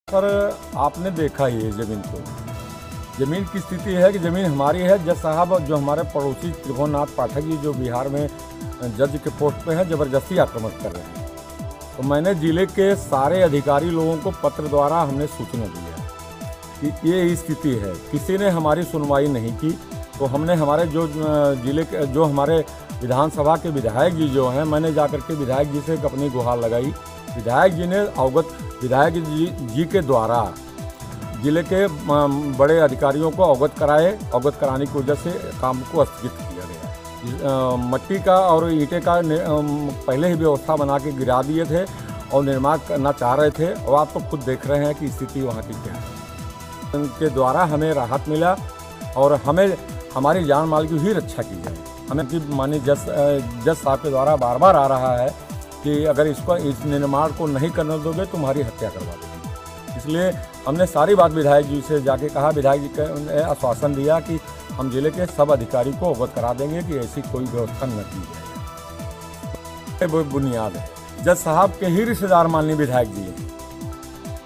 Sir आपने देखा ही है ज़मीन को। ज़मीन की स्थिति है कि ज़मीन हमारी है। जज साहब जो हमारे पड़ोसी त्रिभुवननाथ पाठक जी जो बिहार में जज के पोस्ट पे हैं, ज़बरदस्ती आक्रमण कर रहे हैं। तो मैंने ज़िले के सारे अधिकारी लोगों को पत्र द्वारा हमने सूचना दी है कि ये स्थिति है। किसी ने हमारी सुनवाई नहीं की। तो हमने हमारे जो ज़िले के जो हमारे विधानसभा के विधायक जी जो हैं, मैंने जाकर के विधायक जी से अपनी गुहार लगाई। विधायक जी ने विधायक जी के द्वारा जिले के बड़े अधिकारियों को अवगत कराने की वजह से काम को स्थगित किया गया। मट्टी का और ईंटें का पहले ही व्यवस्था बना के गिरा दिए थे और निर्माण करना चाह रहे थे। और आप तो खुद देख रहे हैं कि स्थिति वहाँ की क्या है। उनके द्वारा हमें राहत मिला और हमें हमारी जान माल की भी रक्षा की जाए। हमें कि माननीय जज साहब के द्वारा बार बार आ रहा है कि अगर इस निर्माण को नहीं करने दोगे तो तुम्हारी हत्या करवा देंगे। इसलिए हमने सारी बात विधायक जी से जाके कहा। विधायक जी ने आश्वासन दिया कि हम जिले के सब अधिकारी को अवगत करा देंगे कि ऐसी कोई व्यवस्था न की जाए। वो बुनियाद है। जज साहब के ही रिश्तेदार माननीय विधायक जी हैं।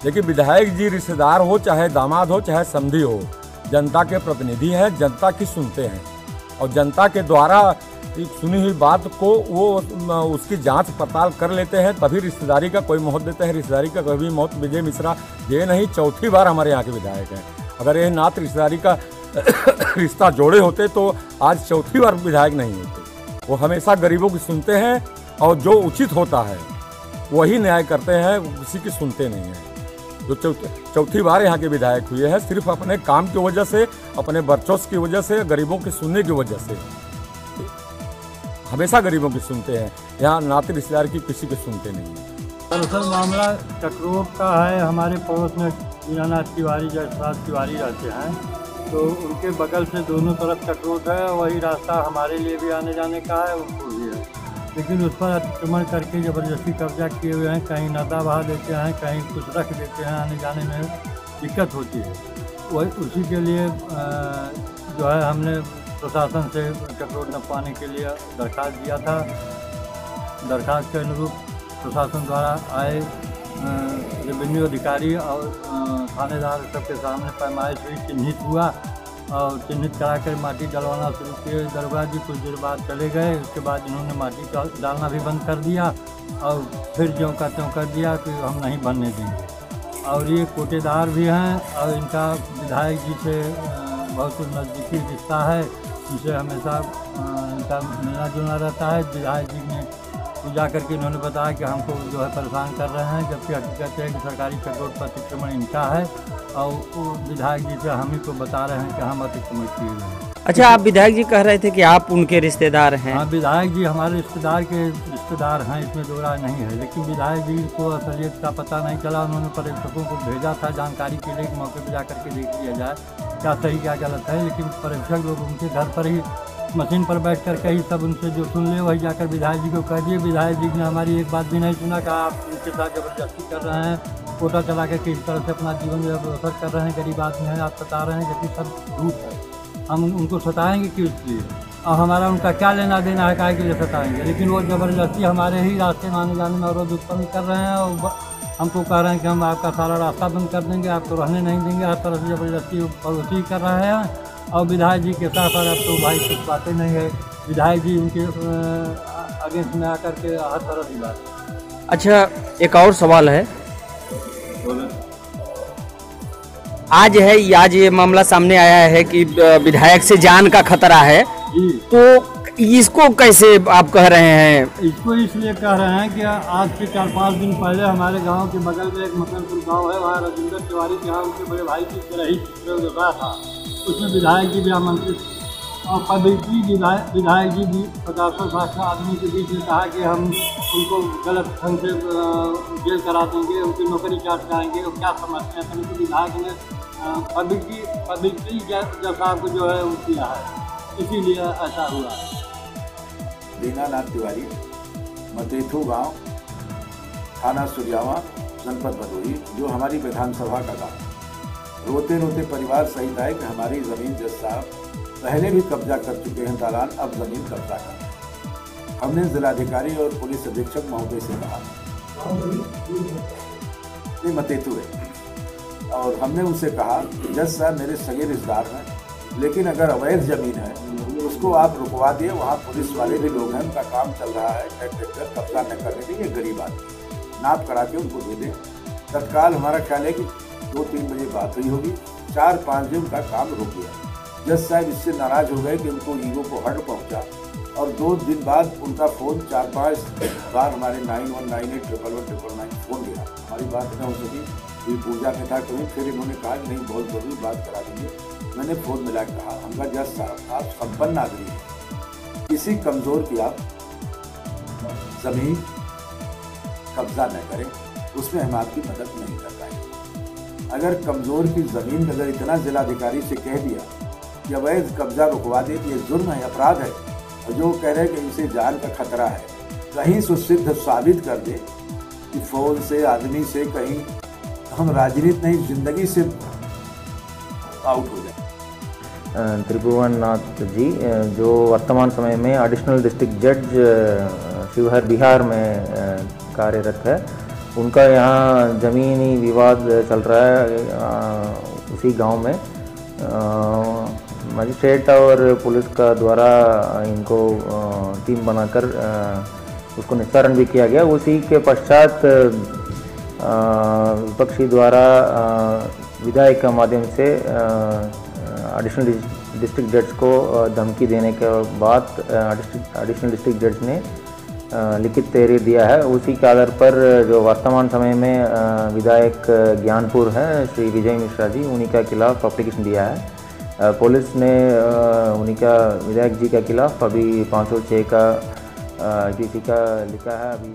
लेकिन विधायक जी रिश्तेदार हो, चाहे दामाद हो, चाहे समधी हो, जनता के प्रतिनिधि हैं, जनता की सुनते हैं और जनता के द्वारा सुनी हुई बात को वो उसकी जांच पड़ताल कर लेते हैं, तभी रिश्तेदारी का कोई मोहत देते हैं। रिश्तेदारी का कभी मोहत विजय मिश्रा ये नहीं, चौथी बार हमारे यहाँ के विधायक हैं। अगर ये नात रिश्तेदारी का रिश्ता जोड़े होते तो आज चौथी बार विधायक नहीं होते। वो हमेशा गरीबों की सुनते हैं और जो उचित होता है वही न्याय करते हैं, किसी की सुनते नहीं हैं। जो चौथी बार यहाँ के विधायक हुए हैं, सिर्फ अपने काम की वजह से, अपने वर्चस्व की वजह से, गरीबों की सुनने की वजह से हमेशा गरीबों की सुनते हैं। यहाँ नाते रिश्तेदार की किसी की सुनते नहीं हैं। दरअसल मामला चक्रोट का है। हमारे पड़ोस में मीनानाथ तिवारी जयप्रकाश तिवारी रहते हैं, तो उनके बगल से दोनों तरफ चक्रोट है। वही रास्ता हमारे लिए भी आने जाने का है, उनको भी है। लेकिन उस पर अतिक्रमण करके ज़बरदस्ती कब्जा किए हुए हैं। कहीं नदा बहा देते हैं, कहीं कुछ रख देते हैं। आने जाने में दिक्कत होती है। वही उसी के लिए जो है हमने प्रशासन से चक्रोट नपवाने के लिए दरख्वास्त दिया था। दरख्वास्त के अनुरूप प्रशासन द्वारा आए रेवेन्यू अधिकारी और थानेदार सबके सामने पैमाइश हुई, चिन्हित हुआ और चिन्हित करा कर माटी डलवाना शुरू किए। दरोगा जी कुछ देर बाद चले गए। उसके बाद इन्होंने माटी डालना भी बंद कर दिया और फिर ज्यों का त्यों कर दिया कि हम नहीं बनने देंगे। और ये कोटेदार भी हैं और इनका विधायक जी से बहुत नज़दीकी रिश्ता है। इनसे हमेशा इनका मिलना जुलना रहता है। विधायक जी ने पूजा करके इन्होंने बताया कि हमको जो है परेशान कर रहे हैं, जबकि हकीकत है कि सरकारी चक्रोट पर अतिक्रमण इनका है और वो विधायक जी से हम ही को बता रहे हैं कि हम अतिक्रमण किए हुए हैं। अच्छा, आप विधायक जी कह रहे थे कि आप उनके रिश्तेदार हैं? हाँ, विधायक जी हमारे रिश्तेदार के रिश्तेदार हैं, इसमें दो राय नहीं है। लेकिन विधायक जी को असलियत का पता नहीं चला। उन्होंने पर्यवेक्षकों को भेजा था जानकारी के लिए, मौके पर जा करके देख लिया जाए क्या सही क्या गलत है। लेकिन पर्यवेक्षक लोग उनके घर पर ही मशीन पर बैठ कर ही सब उनसे जो सुन ले वही जाकर विधायक जी को कह दिए। विधायक जी ने हमारी एक बात भी नहीं सुना। कहा आप उनके साथ ज़बरदस्ती कर रहे हैं, कोटा चला कर किस तरह से अपना जीवन बसर कर रहे हैं, गरीब आदमी हैं, आप सता रहे हैं, जबकि सब झूठ है। हम उनको सताएँगे किस लिए और हमारा उनका क्या लेना देना है, काहे के लिए सताएँगे। लेकिन वो ज़बरदस्ती हमारे ही रास्ते में आने जाने में अवरोध उत्पन्न कर रहे हैं और हमको कह रहे हैं कि हम आपका सारा रास्ता बंद कर देंगे, आपको रहने नहीं देंगे। हर तरह से ज़बरदस्ती पड़ोसी कर रहे हैं। और विधायक जी के साथ अब तो भाई कुछ बातें नहीं है। विधायक जी उनके अगेंस्ट में आकर के हर तरह की बात। अच्छा, एक और सवाल है। आज ये मामला सामने आया है कि विधायक से जान का खतरा है, तो इसको कैसे आप कह रहे हैं? इसको इसलिए कह रहे हैं कि आज से 4-5 दिन पहले हमारे गांव के बगल में एक मकनपुर गांव है, वहाँ राजेंद्र तिवारी के यहाँ उनके बड़े भाई की रही था। उसमें विधायक जी भी आमंत्रित और पब्लिकली विधायक जी भी 50-60 आदमी के बीच में कहा कि हम उनको गलत ढंग से जेल करा देंगे, उनकी नौकरी चाट कराएंगे। और क्या समझते हैं, परंतु विधायक ने पब्लिकली जज साहब को जो है वो किया है, इसीलिए ऐसा हुआ। मीनानाथ तिवारी, मतेथू गांव, थाना सुरजावा, जनपद भदोही, जो हमारी विधानसभा का गाँव। रोते रोते परिवार सहित आए कि हमारी ज़मीन जज साहब पहले भी कब्जा कर चुके हैं दालान, अब ज़मीन कब्जा कर। हमने जिलाधिकारी और पुलिस अधीक्षक महोदय से कहा, ये मतेथू है, और हमने उनसे कहा जज साहब मेरे सगे रिश्तेदार हैं, लेकिन अगर अवैध ज़मीन है उसको आप रुकवा दिए, वहाँ पुलिस वाले भी लोग हैं, उनका काम चल रहा है, ट्रैक्टर कब्जा न करने के, ये गरीब आदमी नाप करा के उनको दे दें। तत्काल हमारा ख्याल है कि 2-3 बजे बात हुई होगी, 4-5 बजे उनका काम रुक गया। जज साहब इससे नाराज़ हो गए कि उनको ईगो को हर्ट पहुँचा, और 2 दिन बाद उनका फ़ोन 4-5 बार हमारे 9198111199 फ़ोन गया। हमारी बात न हो सकी, ये पूजा में था कहीं, फिर इन्होंने कहा कि नहीं बहुत ज़रूरी बात करा देंगे। मैंने फ़ोन मिला के कहा, हमका जज साहब आप संपन्न आदमी हैं, किसी कमज़ोर की आप ज़मीन कब्ज़ा न करें, उसमें हम आपकी मदद नहीं कर पाएंगे। अगर कमज़ोर की ज़मीन अगर इतना जिलाधिकारी से कह दिया कि अवैध कब्ज़ा रुकवा दे, ये जुर्म है, अपराध है, और जो कह रहे हैं कि इनसे जान का खतरा है, कहीं सुसिद्ध साबित कर दे कि फ़ोन से आदमी से कहीं हम राजनीति नहीं ज़िंदगी से आउट हो जाए। त्रिभुवन नाथ जी जो वर्तमान समय में एडिशनल डिस्ट्रिक्ट जज शिवहर बिहार में कार्यरत है, उनका यहाँ ज़मीनी विवाद चल रहा है उसी गांव में। मजिस्ट्रेट और पुलिस का द्वारा इनको टीम बनाकर उसको निस्तारण भी किया गया। उसी के पश्चात विपक्षी द्वारा विधायक के माध्यम से एडिशनल डिस्ट्रिक्ट जज को धमकी देने के बाद एडिशनल डिस्ट्रिक्ट जज ने लिखित तहरीर दिया है। उसी के आधार पर जो वर्तमान समय में विधायक ज्ञानपुर हैं श्री विजय मिश्रा जी, उन्हीं के खिलाफ एप्लीकेशन दिया है। पुलिस ने उन्हीं का विधायक जी के खिलाफ अभी 506 का IPC का लिखा है। अभी